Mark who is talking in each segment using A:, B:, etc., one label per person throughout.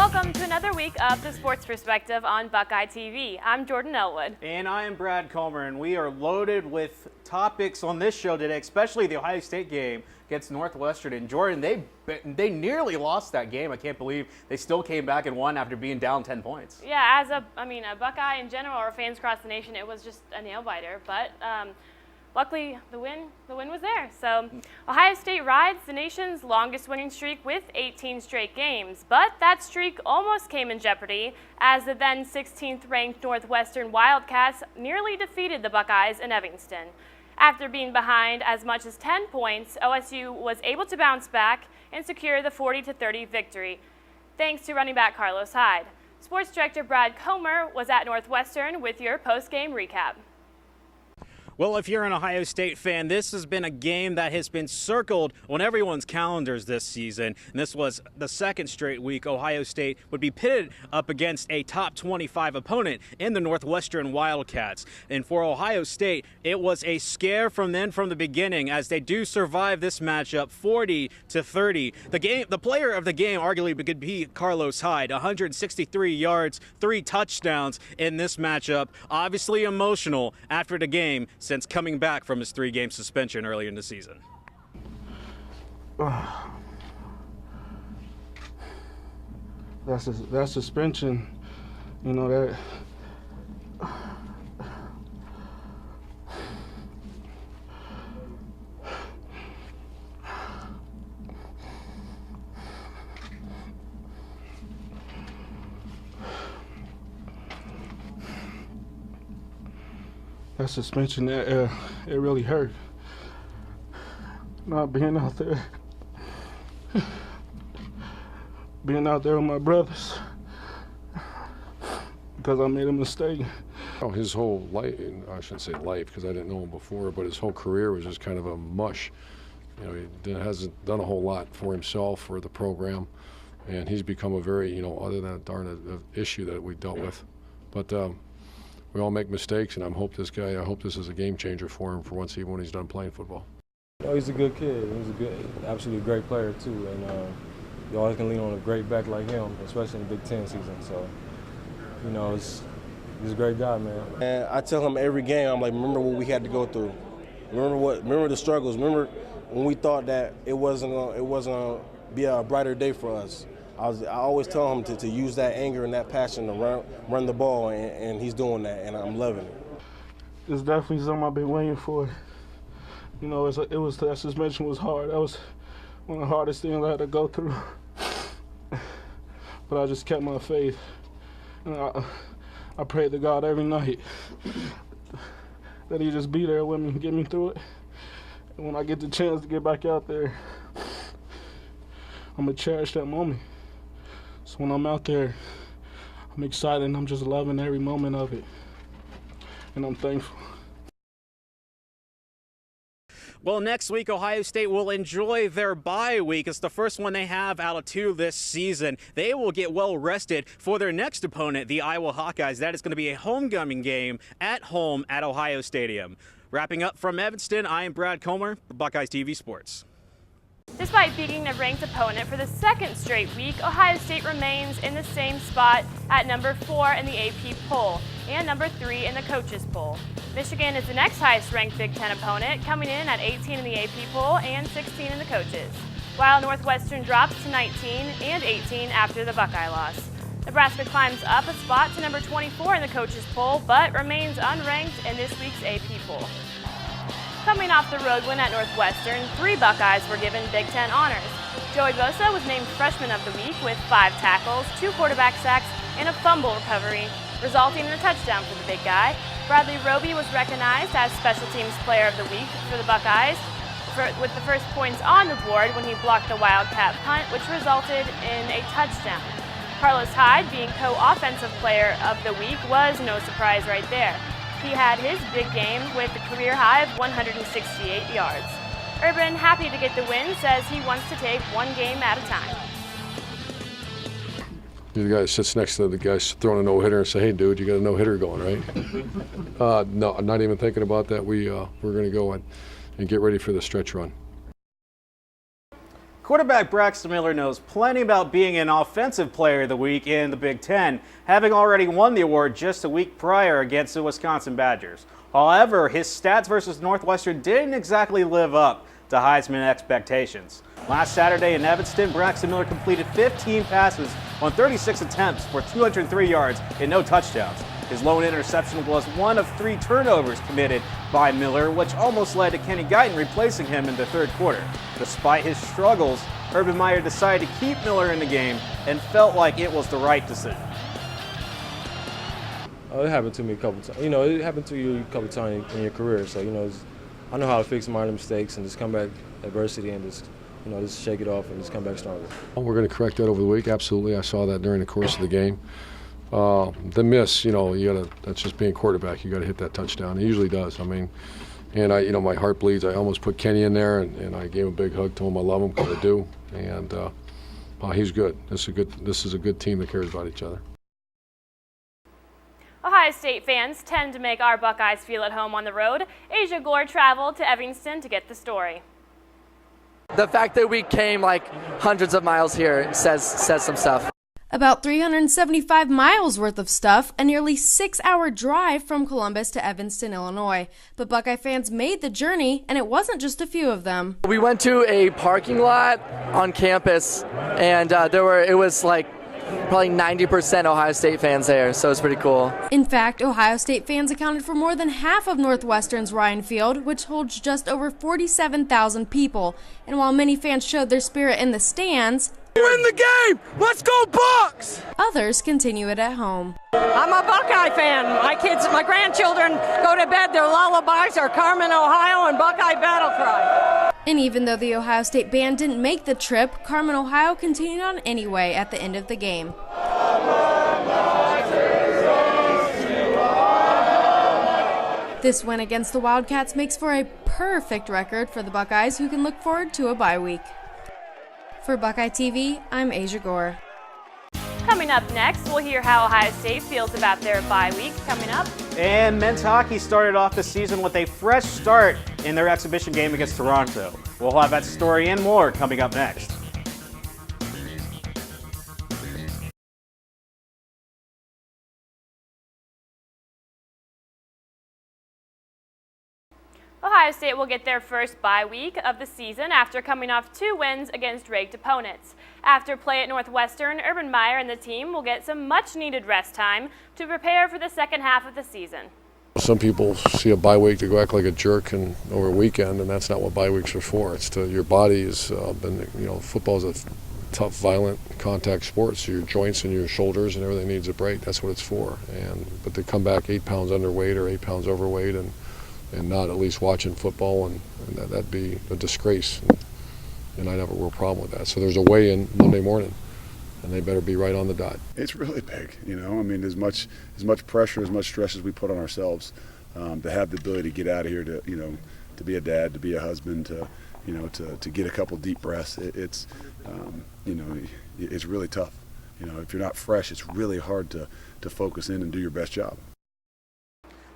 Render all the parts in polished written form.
A: Welcome to another week of The Sports Perspective on Buckeye TV. I'm Jordan Elwood.
B: And I am Brad Comer, and we are loaded with topics on this show today, especially the Ohio State game against Northwestern. And Jordan, they nearly lost that game. I can't believe they still came back and won after being down 10 points.
A: Yeah, as a Buckeye in general, or fans across the nation, it was just a nail-biter. But luckily, the win was there. So Ohio State rides the nation's longest winning streak with 18 straight games. But that streak almost came in jeopardy as the then 16th ranked Northwestern Wildcats nearly defeated the Buckeyes in Evanston. After being behind as much as 10 points, OSU was able to bounce back and secure the 40-30 victory, thanks to running back Carlos Hyde. Sports Director Brad Comer was at Northwestern with your post-game recap.
B: Well, if you're an Ohio State fan, this has been a game that has been circled on everyone's calendars this season. And this was the second straight week Ohio State would be pitted up against a top 25 opponent in the Northwestern Wildcats. And for Ohio State, it was a scare from the beginning as they do survive this matchup 40-30. The player of the game arguably could be Carlos Hyde, 163 yards, 3 touchdowns in this matchup. Obviously emotional after the game, since coming back from his 3-game suspension earlier in the season.
C: That suspension, you know, that suspension, it really hurt. Not being out there with my brothers because I made a mistake.
D: Oh, his whole life, I shouldn't say life because I didn't know him before, but his whole career was just kind of a mush. You know, he hasn't done a whole lot for himself or the program, and he's become a very, other than a darn issue that we dealt with. But we all make mistakes, and I hope this is a game changer for him for once, even when he's done playing football.
E: He's a good kid. He's absolutely great player too, and you always can lean on a great back like him, especially in the Big Ten season. So, he's a great guy, man.
F: And I tell him every game, I'm like, remember what we had to go through. Remember the struggles. Remember when we thought that it wasn't gonna be a brighter day for us. I always tell him to use that anger and that passion to run the ball, and he's doing that, and I'm loving it.
C: It's definitely something I've been waiting for. That suspension was hard. That was one of the hardest things I had to go through. But I just kept my faith, and I prayed to God every night that He'd just be there with me, get me through it. And when I get the chance to get back out there, I'm gonna cherish that moment. So when I'm out there, I'm excited and I'm just loving every moment of it. And I'm thankful.
B: Well, next week, Ohio State will enjoy their bye week. It's the first one they have out of 2 this season. They will get well rested for their next opponent, the Iowa Hawkeyes. That is going to be a homecoming game at home at Ohio Stadium. Wrapping up from Evanston, I am Brad Comer for Buckeyes TV Sports.
A: Despite beating a ranked opponent for the second straight week, Ohio State remains in the same spot at number 4 in the AP poll and number 3 in the coaches poll. Michigan is the next highest ranked Big Ten opponent, coming in at 18 in the AP poll and 16 in the coaches, while Northwestern drops to 19 and 18 after the Buckeye loss. Nebraska climbs up a spot to number 24 in the coaches poll, but remains unranked in this week's AP poll. Coming off the road win at Northwestern, 3 Buckeyes were given Big Ten honors. Joey Bosa was named Freshman of the Week with 5 tackles, 2 quarterback sacks, and a fumble recovery, resulting in a touchdown for the big guy. Bradley Roby was recognized as Special Teams Player of the Week for the Buckeyes, with the first points on the board when he blocked the Wildcat punt, which resulted in a touchdown. Carlos Hyde, being co-offensive player of the week, was no surprise right there. He had his big game with a career high of 168 yards. Urban, happy to get the win, says he wants to take one game at a time.
D: The guy sits next to the guy throwing a no-hitter and say, hey, dude, you got a no-hitter going, right? No, I'm not even thinking about that. We're going to go and get ready for the stretch run.
B: Quarterback Braxton Miller knows plenty about being an Offensive Player of the Week in the Big Ten, having already won the award just a week prior against the Wisconsin Badgers. However, his stats versus Northwestern didn't exactly live up to Heisman expectations. Last Saturday in Evanston, Braxton Miller completed 15 passes on 36 attempts for 203 yards and no touchdowns. His lone interception was one of 3 turnovers committed by Miller, which almost led to Kenny Guyton replacing him in the third quarter. Despite his struggles, Urban Meyer decided to keep Miller in the game and felt like it was the right decision.
E: It happened to me a couple times. It happened to you a couple times in your career. So, I know how to fix minor mistakes and just come back adversity and just shake it off and just come back stronger.
D: We're going to correct that over the week. Absolutely. I saw that during the course of the game. The miss, that's just being quarterback. You got to hit that touchdown. He usually does. And my heart bleeds. I almost put Kenny in there, and I gave him a big hug, told him I love him because I do. And he's good. This is a good team that cares about each other.
A: Ohio State fans tend to make our Buckeyes feel at home on the road. Asia Gore traveled to Evanston to get the story.
G: The fact that we came like hundreds of miles here says some stuff.
H: About 375 miles worth of stuff, a nearly 6-hour drive from Columbus to Evanston, Illinois. But Buckeye fans made the journey, and it wasn't just a few of them.
G: We went to a parking lot on campus, and it was like probably 90% Ohio State fans there, so it's pretty cool.
H: In fact, Ohio State fans accounted for more than half of Northwestern's Ryan Field, which holds just over 47,000 people. And while many fans showed their spirit in the stands,
I: win the game! Let's go Bucks!
H: Others continue it at home.
J: I'm a Buckeye fan. My grandchildren go to bed. Their lullabies are Carmen, Ohio, and Buckeye Battle Cry.
H: And even though the Ohio State band didn't make the trip, Carmen, Ohio continued on anyway at the end of the game. This win against the Wildcats makes for a perfect record for the Buckeyes, who can look forward to a bye week. For Buckeye TV, I'm Asia Gore.
A: Coming up next, we'll hear how Ohio State feels about their bye week coming up.
B: And men's hockey started off the season with a fresh start in their exhibition game against Toronto. We'll have that story and more coming up next.
A: Ohio State will get their first bye week of the season after coming off 2 wins against ranked opponents. After play at Northwestern, Urban Meyer and the team will get some much-needed rest time to prepare for the second half of the season.
D: Some people see a bye week to go act like a jerk over a weekend, and that's not what bye weeks are for. It's your body has been, football is a tough, violent contact sport, so your joints and your shoulders and everything needs a break. That's what it's for. But they come back 8 pounds underweight or 8 pounds overweight and not at least watching football, and that'd be a disgrace. And I'd have a real problem with that. So there's a weigh-in Monday morning, and they better be right on the dot.
K: It's really big, as much pressure, as much stress as we put on ourselves, to have the ability to get out of here, to be a dad, to be a husband, to get a couple deep breaths. It's really tough. If you're not fresh, it's really hard to focus in and do your best job.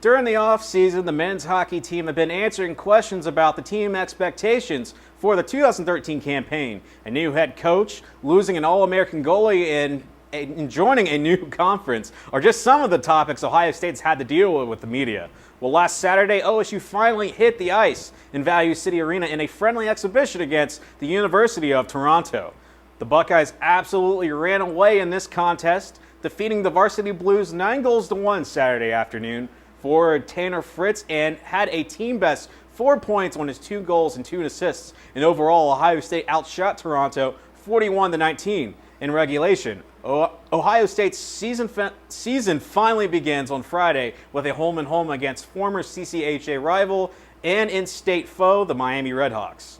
B: During the offseason, the men's hockey team have been answering questions about the team expectations for the 2013 campaign. A new head coach, losing an All-American goalie, and joining a new conference are just some of the topics Ohio State's had to deal with the media. Well, last Saturday, OSU finally hit the ice in Value City Arena in a friendly exhibition against the University of Toronto. The Buckeyes absolutely ran away in this contest, defeating the Varsity Blues 9-1 Saturday afternoon. Forward Tanner Fritz and had a team best 4 points on his 2 goals and 2 assists. And overall, Ohio State outshot Toronto 41-19 in regulation. Ohio State's season finally begins on Friday with a home-and-home against former CCHA rival and in-state foe, the Miami Redhawks.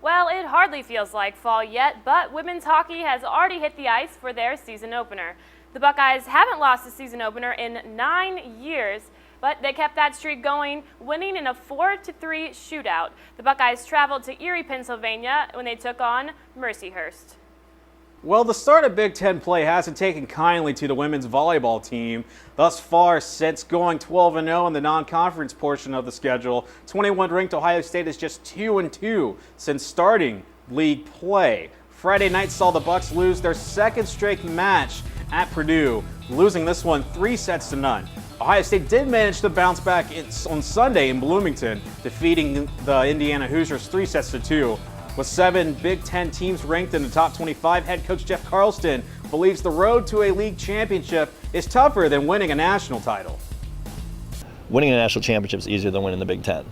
A: Well, it hardly feels like fall yet, but women's hockey has already hit the ice for their season opener. The Buckeyes haven't lost a season opener in 9 years, but they kept that streak going, winning in a 4-3 shootout. The Buckeyes traveled to Erie, Pennsylvania when they took on Mercyhurst.
B: Well, the start of Big Ten play hasn't taken kindly to the women's volleyball team. Thus far, since going 12-0 in the non-conference portion of the schedule, 21-ranked Ohio State is just 2-2 since starting league play. Friday night saw the Bucks lose their second straight match at Purdue, losing this one 3-0. Ohio State did manage to bounce back on Sunday in Bloomington, defeating the Indiana Hoosiers 3-2. With 7 Big Ten teams ranked in the top 25, head coach Jeff Carlston believes the road to a league championship is tougher than winning a national title.
L: Winning a national championship is easier than winning the Big Ten.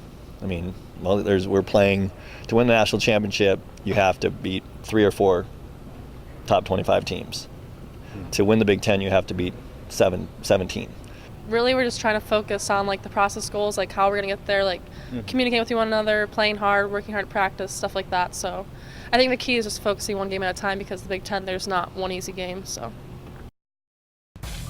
L: I mean, we're playing to win the national championship. You have to beat 3 or 4 top 25 teams. To win the Big Ten, you have to beat 17.
M: Really, we're just trying to focus on like the process goals, like how we're gonna get there, like communicating with one another, playing hard, working hard at practice, stuff like that. So, I think the key is just focusing one game at a time because the Big Ten, there's not one easy game. So.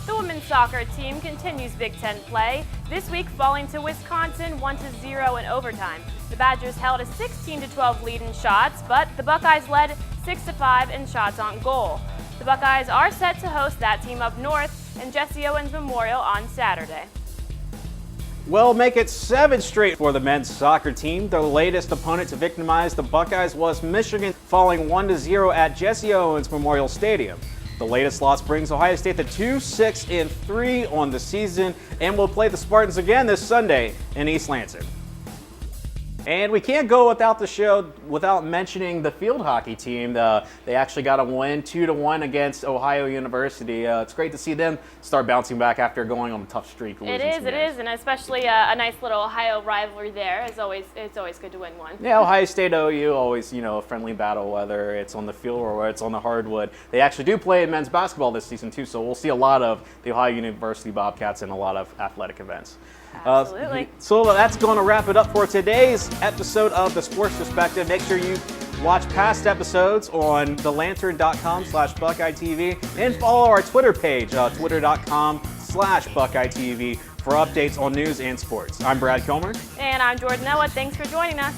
A: The women's soccer team continues Big Ten play, this week falling to Wisconsin 1-0 in overtime. The Badgers held a 16-12 lead in shots, but the Buckeyes led 6-5 in shots on goal. The Buckeyes are set to host that team up north in Jesse Owens Memorial on Saturday.
B: Well, make it 7 straight for the men's soccer team. Their latest opponent to victimize the Buckeyes was Michigan, falling 1-0 at Jesse Owens Memorial Stadium. The latest loss brings Ohio State to 2-6-3 on the season and will play the Spartans again this Sunday in East Lansing. And we can't go without the show without mentioning the field hockey team. They actually got a win 2-1 against Ohio University. It's great to see them start bouncing back after going on a tough streak.
A: It is, and especially a nice little Ohio rivalry there. It's always good to win one.
B: Yeah, Ohio State OU, always, a friendly battle, whether it's on the field or it's on the hardwood. They actually do play in men's basketball this season too, so we'll see a lot of the Ohio University Bobcats in a lot of athletic events.
A: Absolutely.
B: So that's going to wrap it up for today's episode of The Sports Perspective. Make sure you watch past episodes on thelantern.com/BuckeyeTV and follow our Twitter page, twitter.com/BuckeyeTV for updates on news and sports. I'm Brad Kilmer.
A: And I'm Jordan Noah. Thanks for joining us.